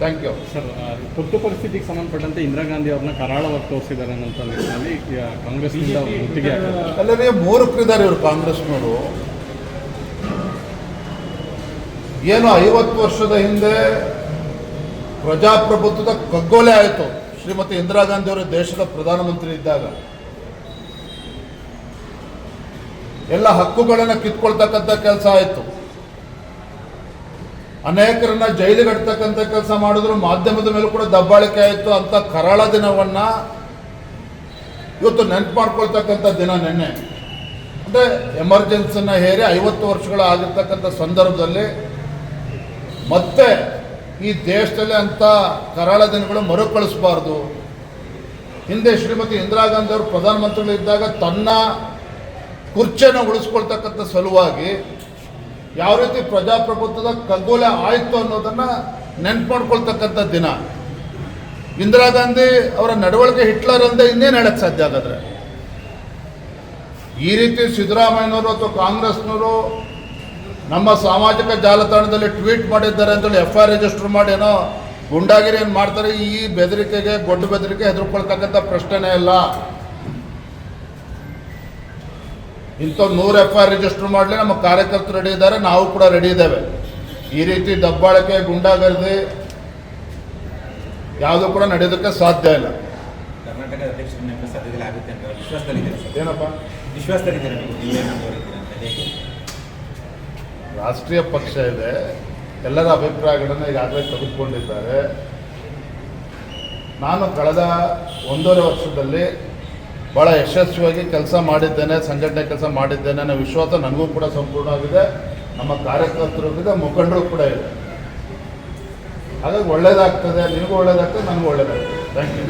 Thank you. Sir, ತುರ್ತು ಪರಿಸ್ಥಿತಿಗೆ ಸಂಬಂಧಪಟ್ಟಂತೆ ಇಂದಿರಾ ಗಾಂಧಿ ಅವ್ರನ್ನ ಕರಾಳವಾಗಿ ತೋರಿಸಿದ್ದಾರೆ ಅನ್ನೋ ನಿಟ್ಟಿನಲ್ಲಿ ಕಾಂಗ್ರೆಸ್ನಿಂದ ಮುತ್ತಿಗೆ ಅಲ್ಲದೆ ಮೂರ್ಖರಿದ್ದಾರೆ ಇವರು ಕಾಂಗ್ರೆಸ್ನವರು. ಏನು 50 ವರ್ಷದ ಹಿಂದೆ ಪ್ರಜಾಪ್ರಭುತ್ವದ ಕಗ್ಗೊಲೆ ಆಯಿತು ಶ್ರೀಮತಿ ಇಂದಿರಾ ಗಾಂಧಿ ಅವರು ದೇಶದ ಪ್ರಧಾನಮಂತ್ರಿ ಇದ್ದಾಗ. ಎಲ್ಲ ಹಕ್ಕುಗಳನ್ನು ಕಿತ್ಕೊಳ್ತಕ್ಕಂಥ ಕೆಲಸ ಆಯಿತು. ಅನೇಕರನ್ನ ಜೈಲಿಗೆ ಇಡ್ತಕ್ಕಂಥ ಕೆಲಸ ಮಾಡಿದ್ರು. ಮಾಧ್ಯಮದ ಮೇಲೂ ಕೂಡ ದಬ್ಬಾಳಿಕೆ ಆಯಿತು. ಅಂತ ಕರಾಳ ದಿನವನ್ನು ಇವತ್ತು ನೆನಪು ಮಾಡ್ಕೊಳ್ತಕ್ಕಂಥ ದಿನ ನಿನ್ನೆ. ಅಂದರೆ ಎಮರ್ಜೆನ್ಸಿನ ಹೇರಿ 50 ವರ್ಷಗಳು ಆಗಿರ್ತಕ್ಕಂಥ ಸಂದರ್ಭದಲ್ಲಿ ಮತ್ತೆ ಈ ದೇಶದಲ್ಲಿ ಅಂಥ ಕರಾಳ ದಿನಗಳು ಮರುಕಳಿಸಬಾರ್ದು. ಹಿಂದೆ ಶ್ರೀಮತಿ ಇಂದಿರಾ ಗಾಂಧಿ ಅವರು ಪ್ರಧಾನಮಂತ್ರಿಗಳಿದ್ದಾಗ ತನ್ನ ಕುರ್ಚಿಯನ್ನು ಉಳಿಸ್ಕೊಳ್ತಕ್ಕಂಥ ಸಲುವಾಗಿ ಯಾವ ರೀತಿ ಪ್ರಜಾಪ್ರಭುತ್ವದ ಕಗ್ಗೊಲೆ ಆಯಿತು ಅನ್ನೋದನ್ನು ನೆನ್ಪು ಮಾಡ್ಕೊಳ್ತಕ್ಕಂಥ ದಿನ. ಇಂದಿರಾ ಗಾಂಧಿ ಅವರ ನಡವಳಿಕೆ ಹಿಟ್ಲರ್ ಅಂದೆ ಇನ್ನೇನು ಹೇಳಕ್ಕೆ ಸಾಧ್ಯ ಆಗಾದ್ರೆ. ಈ ರೀತಿ ಸಿದ್ದರಾಮಯ್ಯನವರು ಅಥವಾ ಕಾಂಗ್ರೆಸ್ನವರು ನಮ್ಮ ಸಾಮಾಜಿಕ ಜಾಲತಾಣದಲ್ಲಿ ಟ್ವೀಟ್ ಮಾಡಿದ್ದಾರೆ ಅಂತೇಳಿ FIR ರಿಜಿಸ್ಟರ್ ಮಾಡಿ ಏನೋ ಗುಂಡಾಗಿರಿ ಏನು ಮಾಡ್ತಾರೆ. ಈ ಬೆದರಿಕೆಗೆ ಗೊಡ್ಡು ಬೆದರಿಕೆ ಹೆದರ್ಕೊಳ್ತಕ್ಕಂಥ ಪ್ರಶ್ನೆನೇ ಇಲ್ಲ. ಇಂಥವ್ರು 100 FIR ರಿಜಿಸ್ಟರ್ ಮಾಡಲಿ, ನಮ್ಮ ಕಾರ್ಯಕರ್ತರು ರೆಡಿ ಇದ್ದಾರೆ, ನಾವು ಕೂಡ ರೆಡಿ ಇದ್ದೇವೆ. ಈ ರೀತಿ ದಬ್ಬಾಳಿಕೆ ಗುಂಡಾಗರ್ದಿ ಯಾವುದೂ ಕೂಡ ನಡೆಯೋದಕ್ಕೆ ಸಾಧ್ಯ ಇಲ್ಲ. ಕರ್ನಾಟಕ ಅಧ್ಯಕ್ಷರನ್ನ ಸದ್ಯದಲ್ಲಿ ಆಗುತ್ತೆ ಅಂತ ವಿಶ್ವಾಸದಲ್ಲಿದ್ದೀರಾ? ಏನಪ್ಪ ವಿಶ್ವಾಸದಲ್ಲಿದ್ದೀರಾ ನೀವು? ರಾಷ್ಟ್ರೀಯ ಪಕ್ಷ ಇದೆ, ಎಲ್ಲರ ಅಭಿಪ್ರಾಯಗಳನ್ನು ಈಗಾಗಲೇ ತೆಗೆದುಕೊಂಡಿದ್ದಾರೆ. ನಾನು ಕಳೆದ 1.5 ವರ್ಷದಲ್ಲಿ ಭಾಳ ಯಶಸ್ವಿಯಾಗಿ ಕೆಲಸ ಮಾಡಿದ್ದೇನೆ, ಸಂಘಟನೆ ಕೆಲಸ ಮಾಡಿದ್ದೇನೆ ಅನ್ನೋ ವಿಶ್ವಾಸ ನನಗೂ ಕೂಡ ಸಂಪೂರ್ಣವಾಗಿದೆ, ನಮ್ಮ ಕಾರ್ಯಕರ್ತರಿಗಿದೆ, ಮುಖಂಡರು ಕೂಡ ಇದೆ. ಹಾಗಾಗಿ ಒಳ್ಳೇದಾಗ್ತದೆ, ನಿಮಗೂ ಒಳ್ಳೇದಾಗ್ತದೆ, ನನಗೂ ಒಳ್ಳೇದಾಗ್ತದೆ. Thank you.